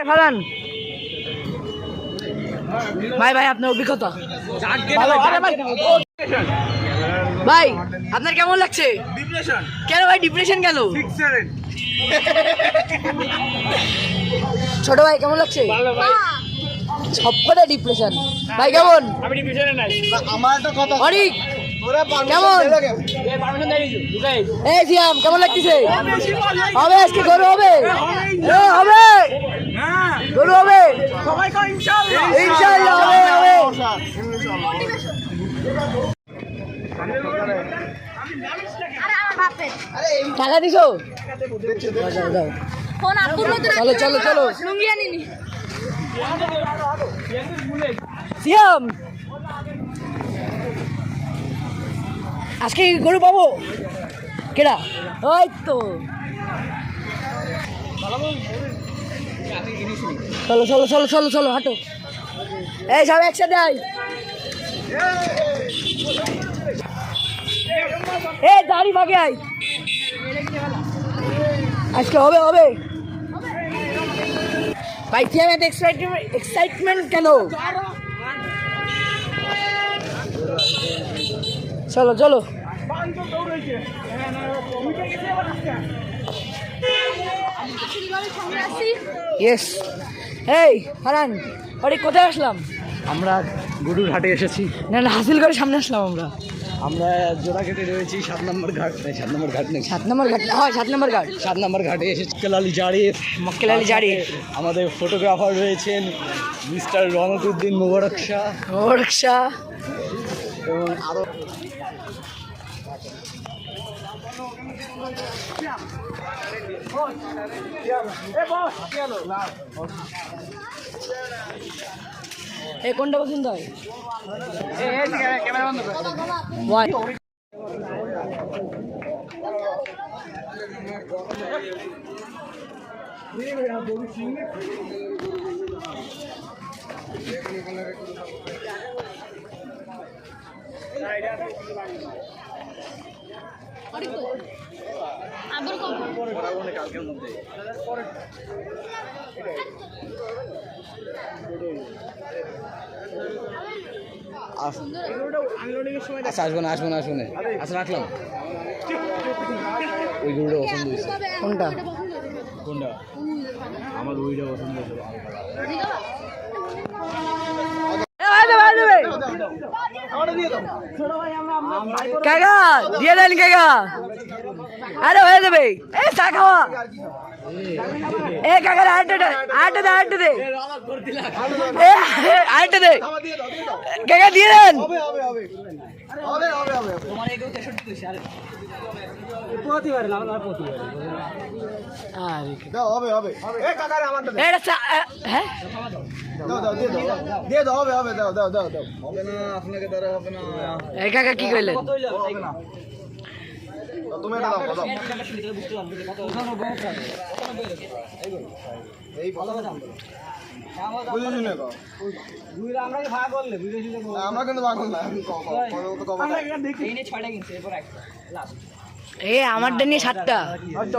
ফারান ভাই ভাই আপনার অভিজ্ঞতা ভাই আপনার কেমন লাগছে? ডিপ্রেশন কেন ভাই ডিপ্রেশন কেন? 6-7 ছোট ভাই কেমন লাগছে? ভালো ভাই সবকটা ডিপ্রেশন ভাই কেমন? আমি ডিপ্রেশনে নাই আমার একটা কথা অরিক ওরা কেমন? এই পারমিশন দেই দিছো ঢুকাই এই সিয়াম কেমন লাগতেছে? হবে আজকে গরু হবে হবে হ্যাঁ গরু হবে সবাই কো ইনশাআল্লাহ ইনশাআল্লাহ হবে হবে টাকা দিছো? চলো চলো চলো সিয়াম আজকে গরু পাবো কেডা? ওই তো চলো চলো চলো চলো চলো হাঁটো এই সব একসাথে আয় এই দাড়ি ভাগে আয় আজকে হবে হবে ভাই সিয়াম এত এক্সাইটমেন্ট কেন? চলো চলো ইয়েস এই হারান আরে কোথায় আসলাম আমরা গরুর হাটে এসেছি। না না হাসিল করে সামনে আসলাম আমরা জোড়াঘাটে রয়েছি 7 নম্বর ঘাট 7 নম্বর ঘাট নেই 7 নম্বর ঘাট হয় 7 নম্বর ঘাট 7 নম্বর ঘাটে এসেছি। মক্কেল জারি মক্কেল আলী জারি আমাদের ফটোগ্রাফার রয়েছেন মিস্টার রনতুদ্দিন মোবারক শাহ ওরকশা এবং আরও এই কোনটা পছন্দ হয় ক্যামেরা বন্ধ কর ওয়াই কালকের মধ্যে আচ্ছা আসবো না আচ্ছা রাখলাম ওই গরুটা পছন্দ হয়েছে। কোনটা কোনটা? আমার ওইটা পছন্দ হয়েছে। কাকা দিয়ে দেন কাকা আরে হয়ে যাবে এ চা খাওয়া এ কাকা আটটা দে এ আটটা দে কাকা দিয়ে দেন কাকা কি কইলেন এ আমারটা নিয়ে 7টা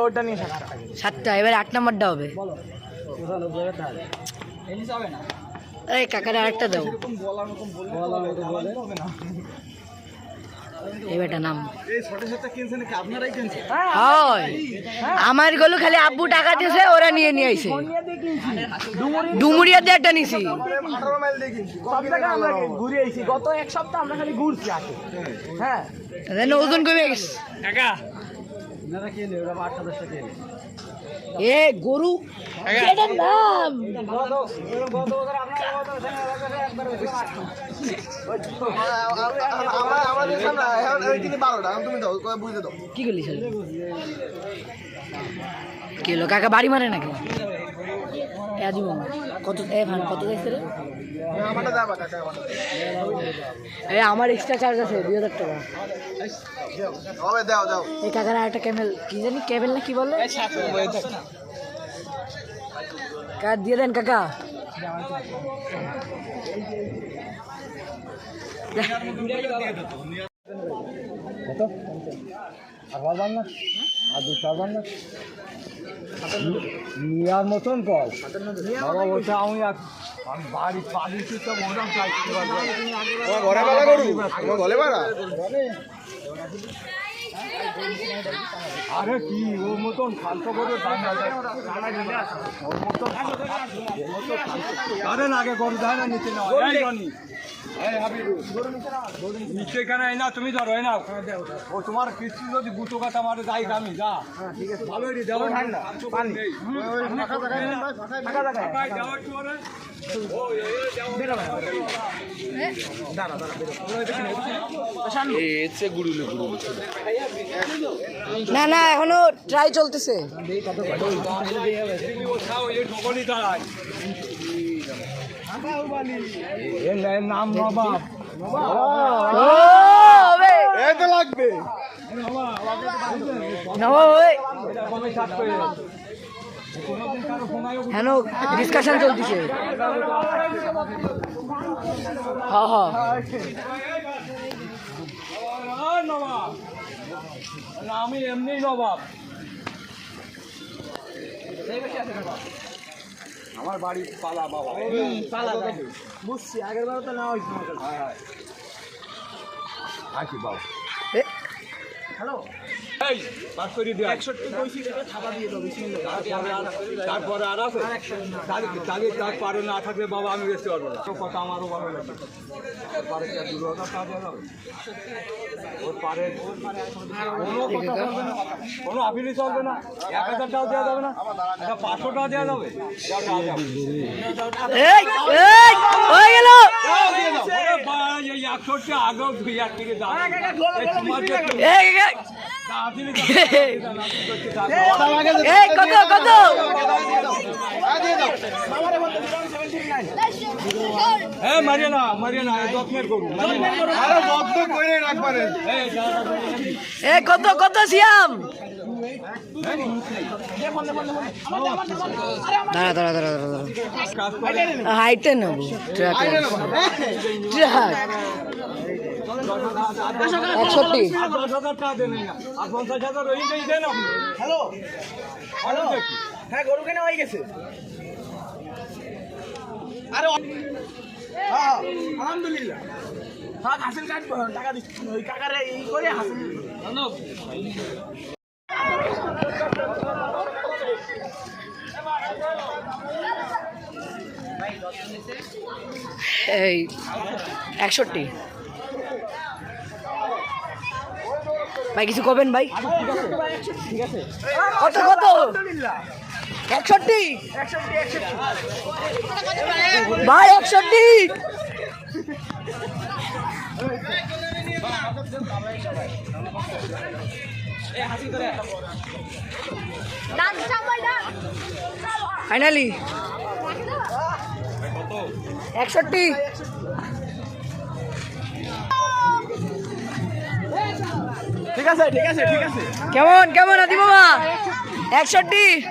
ওটা নিয়ে 7টা এবার 8 নম্বরটা হবে এই কাকারে আরেকটা দাও এবারটা নাম হয় আমার গলু খালি আব্বু টাকা দিয়েছে ওরা নিয়ে নিয়ে আইছে ডুমুরিয়া দিয়ে একটা নিছি ঘুরে আইছি গত এক সপ্তাহ আমরা খালি ঘুরছি আগে হ্যাঁ ওজন কমে গেছে কাকা এ গরু এটার নাম কি করলি কি হলো কাকা বাড়ি মারে নাকি কত কত যাইছে রে আমার এক্সট্রা চার্জ আছে 2000 টাকা এই কাকার একটা ক্যামেল কি জানি ক্যাবেল না কি বলে কার দিয়ে দেন কাকা আর পারবার না আর দুধ পারবার না নেওয়ার মতন কল বাবা বলছে আমি বাড়ি বাড়িতে সব ওরকম চাইছি ঘরে বেলা করু আমার ঘরে বেলা আরে কি ওর মতন ফালতু করে ওর মতন আরে আগে গরু দেয় না নিচে না নিচে এখানে না তুমি ধরো না ও তোমার কিস্তি যদি গুটো কাটা মারে যাই আমি যা ভালোই দেবো ঠান্ডা না না এখনো ট্রাই চলতেছে নাম নবাব এতে লাগবে হ্যাঁ ডিসকাশন চলতেছে হ্যাঁ হ্যাঁ নবাব আমি এমনি নবাব আমার বাড়ি পালা বাবা বুঝছি আগের বার তো নেওয়া হয়েছিল আছি বাবা এ, হ্যালো এই পাস করে দিয়া 61 কইছি এটা ছাপা দিয়ে দাও বিসমিল্লাহ তারপরে আর আছে তার পারে না থাকলে বাবা আমি বেচতে পারবো না কথা আমারও ভালো লাগে পারে কি 2000 টাকা দেওয়া যাবে ওর পারে কোনো কথা বলবে না কোনো আপিলই চলবে না 1000 টাকা দেওয়া যাবে না 500 টাকা দেওয়া যাবে এই এই হয়ে গেল এই 100 আগেও 2000 থেকে দাম এই এই, এই কত কত হ্যাঁ মারিয়ানা মারিয়ানা যত্নের করু আরে বদ্ধ করে রাখবারে এই কত কত সিয়াম দাঁড়া দাঁড়া দাঁড়া দাঁড়া কাজ করে হাইটে নেবো ট্রাক ট্রাক 61 10,000 টাকা দেন না আর 50,000 ওই দেন আপনি হ্যালো হ্যালো হ্যাঁ গরু কেনা হয়ে গেছে আরে হ্যাঁ আলহামদুলিল্লাহ হ্যাঁ হাসিল কাটবো টাকা দিচ্ছি ওই কাকারে এই করে হাসিল এই 61 ভাই কিছু করবেন ভাই ঠিক আছে কত কত আলহামদুলিল্লাহ 61 61 ভাই 61 ফাইনালি 61 ঠিক আছে ঠিক আছে ঠিক আছে কেমন কেমন আদি বাবা 61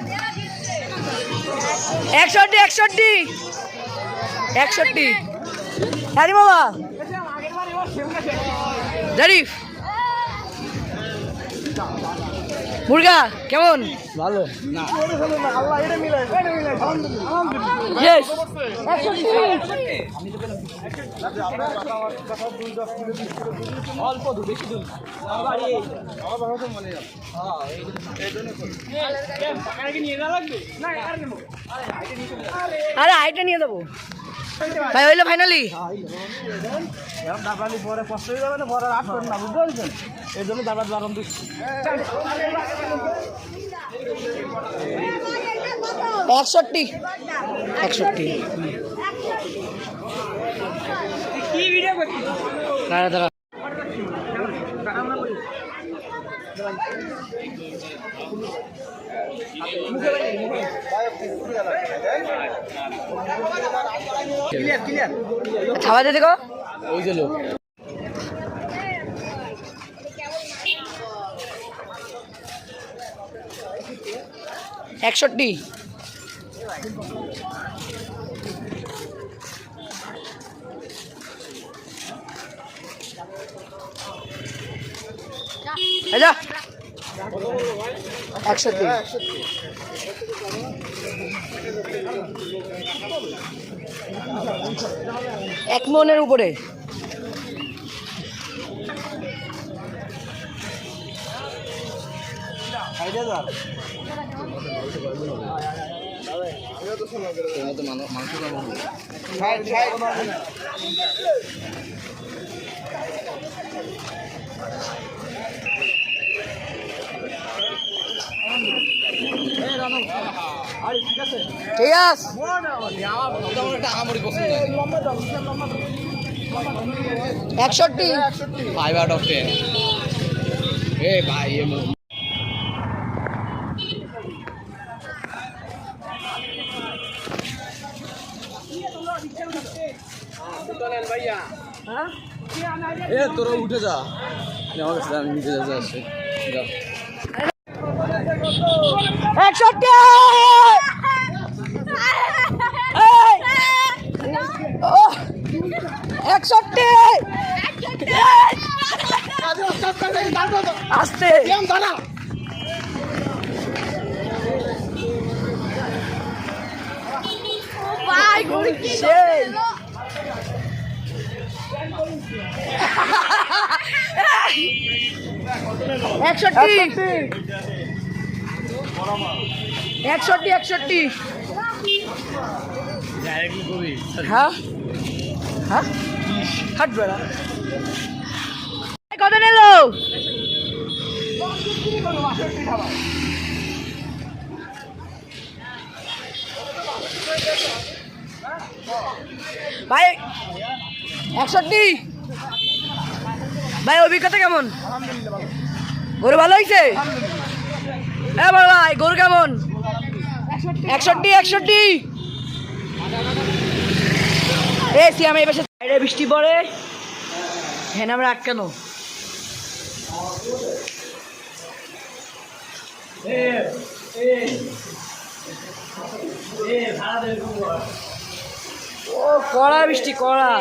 আদি বাবা জারিফ মুরগা কেমন ভালো আল্লাহ এটা মিলাই আলহামদুলিল্লাহ ইয়েস অল্প দূর বেশি দূর আমার বাড়ি নিয়ে না লাগবে না আর নেবো আরে হাইটে নিয়ে দেবো ভাই হইলো ফাইনালি এখন দাবালি পরে কষ্ট হয়ে যাবে না পরে রাত করেন না বুঝতে পারছেন এই জন্য দাবার বারণ দিচ্ছি 61 কি ভিডিও করছিস দাঁড়া দাঁড়া ক্লিয়ার ক্লিয়ার খাওয়া দিয়ে দেখো ওই যে লোক 61 যা 61 1 মনের উপরে। ঠিক আছে 61 5 out of 10 ए भाई ये ए তোরা উঠে যা আমার কাছে আমি নিচে যাচ্ছি আসছে যা 61 আস্তে সেই। 61 হ্যাঁ হ্যাঁ হাঁটবে না কত নিল ভাই 61 ভাই অভিজ্ঞতা কেমন গরু ভালো হয়েছে হ্যাঁ ভাই গরু কেমন 61 এই সিয়াম এই পাশে বাইরে বৃষ্টি পড়ে হ্যাঁ আমরা আটকানো ও কড়া বৃষ্টি কড়া